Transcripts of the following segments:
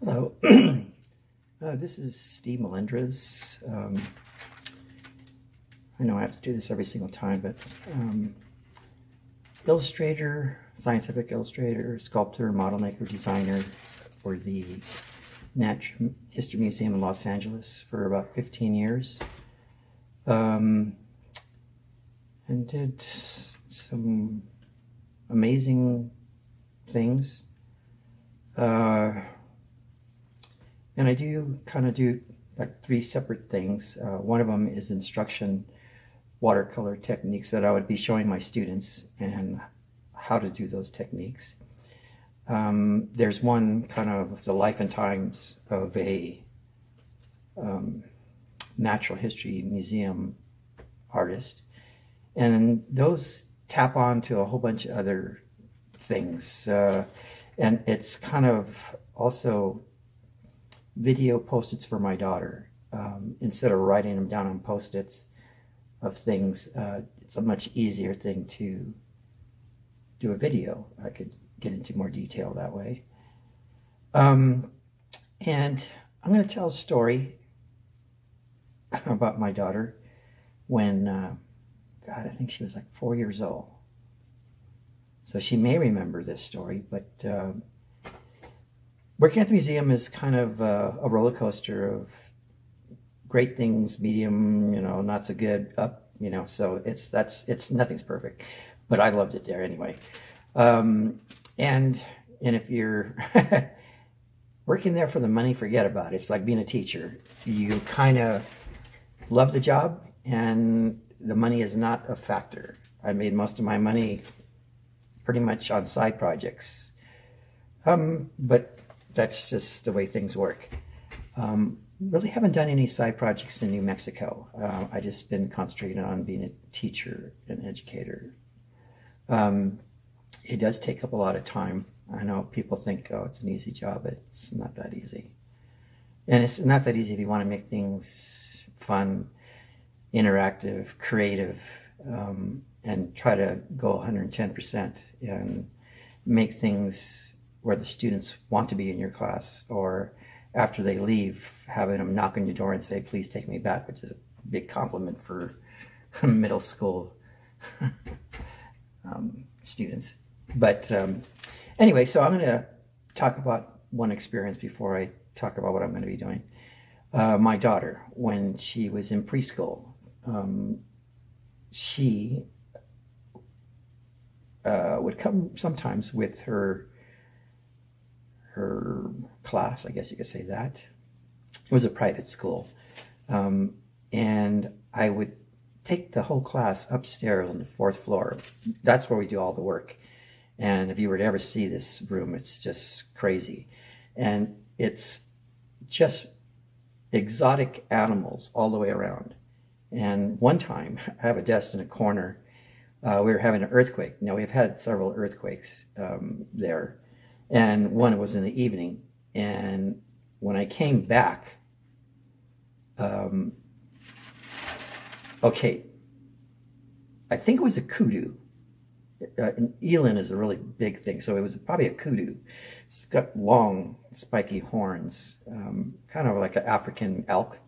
Hello, this is Steve Melendrez. I know I have to do this every single time, but illustrator, scientific illustrator, sculptor, model maker, designer for the Natural History Museum in Los Angeles for about 15 years. And did some amazing things. And I do kind of do like 3 separate things. One of them is instruction watercolor techniques that I would be showing my students and how to do those techniques. There's one kind of the life and times of a natural history museum artist. And those tap on to a whole bunch of other things. And it's kind of also video post-its for my daughter. Instead of writing them down on post-its of things, it's a much easier thing to do a video. I could get into more detail that way. And I'm going to tell a story about my daughter when, God, I think she was like 4 years old. So she may remember this story, but working at the museum is kind of a roller coaster of great things, medium, not so good, up, so it's nothing's perfect, but I loved it there anyway. And if you're working there for the money, forget about it. It's like being a teacher. You kind of love the job and the money is not a factor. I made most of my money pretty much on side projects. But that's just the way things work. Really haven't done any side projects in New Mexico. I just been concentrating on being a teacher and educator. It does take up a lot of time. I know people think, oh, it's an easy job, but it's not that easy. And it's not that easy if you want to make things fun, interactive, creative, and try to go 110% and make things where the students want to be in your class, or after they leave, having them knock on your door and say, please take me back, which is a big compliment for middle school students. But anyway, so I'm going to talk about one experience before I talk about what I'm going to be doing. My daughter, when she was in preschool, she would come sometimes with her class, I guess you could say that. It was a private school. And I would take the whole class upstairs on the 4th floor. That's where we do all the work. And if you were to ever see this room, it's just crazy. And it's just exotic animals all the way around. And one time, I have a desk in a corner. We were having an earthquake. Now, we've had several earthquakes there. And one was in the evening. And when I came back, okay, I think it was a kudu. An eland is a really big thing, so it was probably a kudu. It's got long, spiky horns, kind of like an African elk.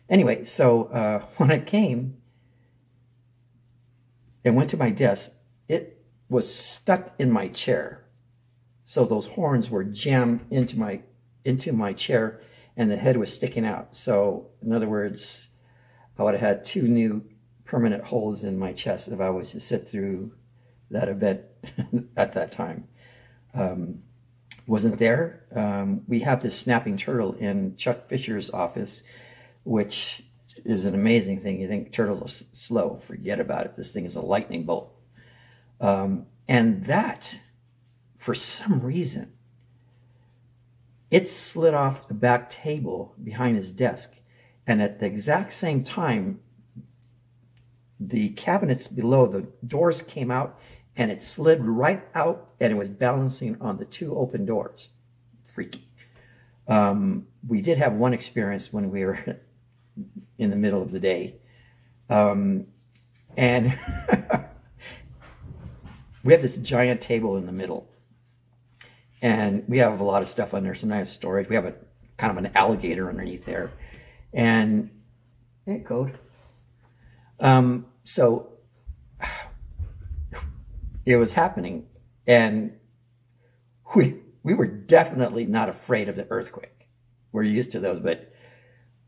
Anyway, so when I came and went to my desk, it was stuck in my chair. So those horns were jammed into my chair, and the head was sticking out. So in other words, I would have had 2 new permanent holes in my chest if I was to sit through that event at that time. Wasn't there. We have this snapping turtle in Chuck Fisher's office, which is an amazing thing. You think turtles are slow, forget about it. This thing is a lightning bolt. And that, for some reason, it slid off the back table behind his desk. And at the exact same time, the cabinets below, the doors came out, and it slid right out, and it was balancing on the 2 open doors. Freaky. We did have one experience when we were in the middle of the day. And we have this giant table in the middle. And we have a lot of stuff on there, some nice storage. We have a kind of an alligator underneath there. And hey, code. So it was happening, and we were definitely not afraid of the earthquake. We're used to those, but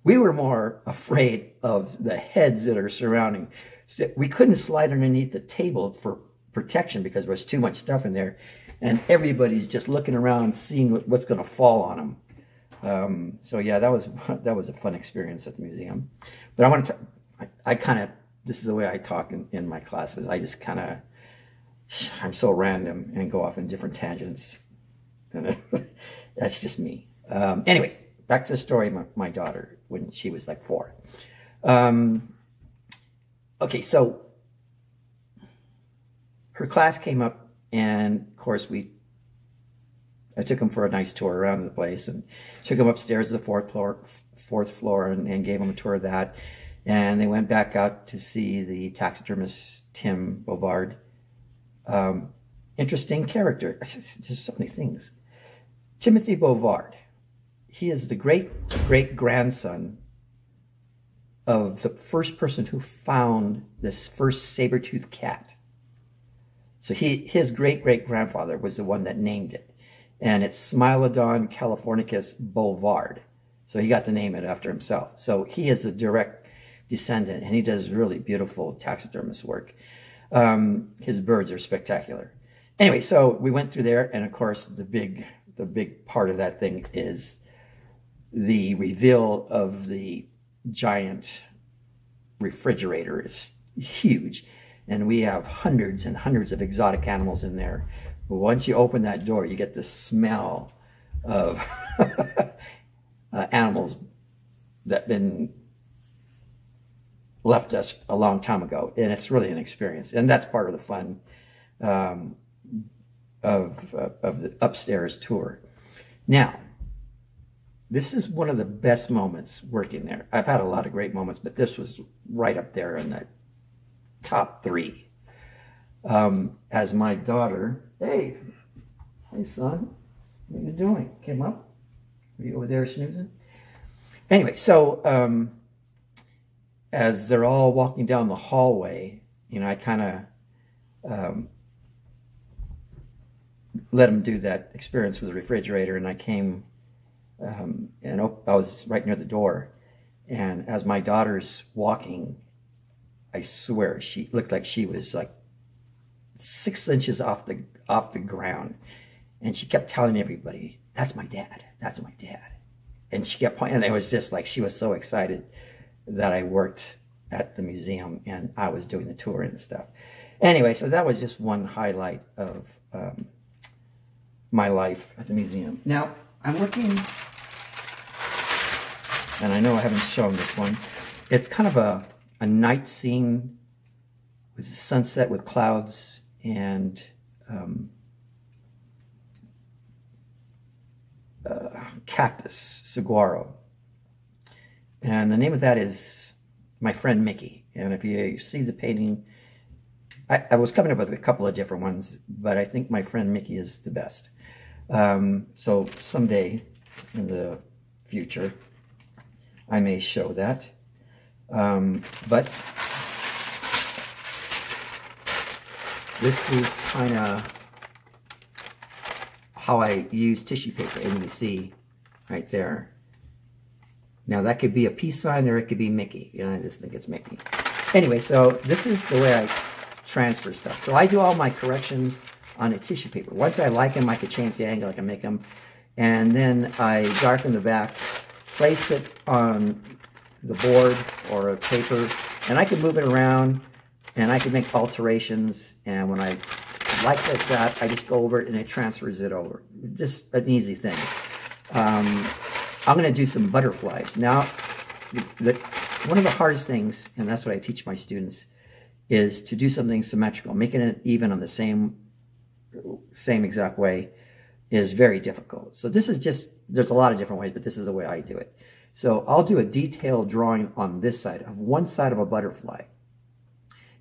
we were more afraid of the heads that are surrounding. So we couldn't slide underneath the table for protection because there was too much stuff in there, and everybody's just looking around, seeing what's going to fall on them. So yeah, that was a fun experience at the museum. But I want to, I kind of, this is the way I talk in my classes. I just kind of, I'm so random and go off in different tangents. And that's just me. Anyway, back to the story of my daughter when she was like 4. Okay, so her class came up, and of course I took them for a nice tour around the place, and took them upstairs to the fourth floor and gave them a tour of that. And they went back out to see the taxidermist Tim Bovard. Interesting character. There's so many things. Timothy Bovard. He is the great-great-grandson of the first person who found this first saber-toothed cat. So his great-great-grandfather was the one that named it. And it's Smilodon californicus Bovard. So he got to name it after himself. So he is a direct descendant, and he does really beautiful taxidermist work. His birds are spectacular. Anyway, so we went through there, and of course the big part of that thing is the reveal of the giant refrigerator. Is huge, and we have hundreds and hundreds of exotic animals in there. But once you open that door, you get the smell of animals that been left us a long time ago, and it's really an experience, and that's part of the fun of the upstairs tour. Now, this is one of the best moments working there. I've had a lot of great moments, but this was right up there in the top 3. As my daughter, hey son, what are you doing? Came up? Are you over there snoozing? Anyway, so as they're all walking down the hallway, you know, I kind of let them do that experience with the refrigerator, and I came and I was right near the door, and as my daughter's walking, I swear she looked like she was like 6 inches off the ground, and she kept telling everybody, "That's my dad. That's my dad." And she kept pointing, and it was just like she was so excited that I worked at the museum and I was doing the tour and stuff. Anyway, so that was just one highlight of my life at the museum. Now, I'm working, and I know I haven't shown this one. It's kind of a night scene with a sunset with clouds and cactus, saguaro. And the name of that is My Friend Mickey. And if you see the painting, I was coming up with a couple of different ones, but I think My Friend Mickey is the best. So someday in the future, I may show that. But this is kind of how I use tissue paper, and you can see right there. Now that could be a peace sign or it could be Mickey. You know, I just think it's Mickey. Anyway, so this is the way I transfer stuff. So I do all my corrections on a tissue paper. Once I like them, I can change the angle, I can make them. And then I darken the back, place it on the board or a paper, and I can move it around, and I can make alterations. And when I like that, I just go over it and it transfers it over. Just an easy thing. I'm going to do some butterflies. Now, one of the hardest things, and that's what I teach my students, is to do something symmetrical. Making it even on the same exact way is very difficult. So this is just, there's a lot of different ways, but this is the way I do it. So I'll do a detailed drawing on this side of one side of a butterfly.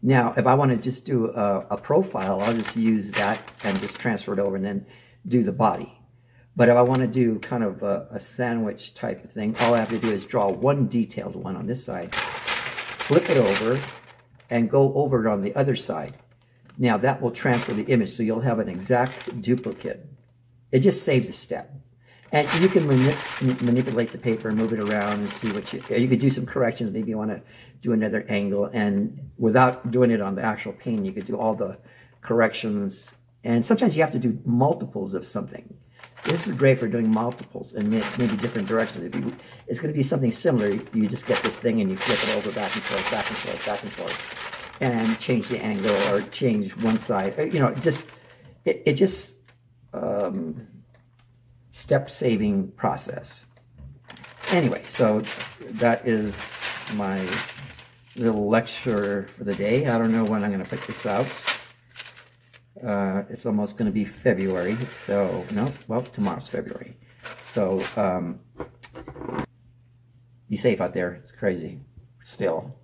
Now, if I want to just do a profile, I'll just use that and just transfer it over and then do the body. But if I want to do kind of a sandwich type of thing, all I have to do is draw one detailed one on this side, flip it over, and go over it on the other side. Now that will transfer the image, so you'll have an exact duplicate. It just saves a step. And you can manipulate the paper and move it around and see what you could do some corrections. Maybe you want to do another angle, and without doing it on the actual painting, you could do all the corrections. And sometimes you have to do multiples of something. This is great for doing multiples and maybe different directions. It's going to be something similar. You just get this thing and you flip it over back and forth, back and forth, back and forth, and change the angle or change one side. You know, it just step-saving process. Anyway, so that is my little lecture for the day. I don't know when I'm going to put this out. It's almost going to be February, so no, well, tomorrow's February. So be safe out there. It's crazy still.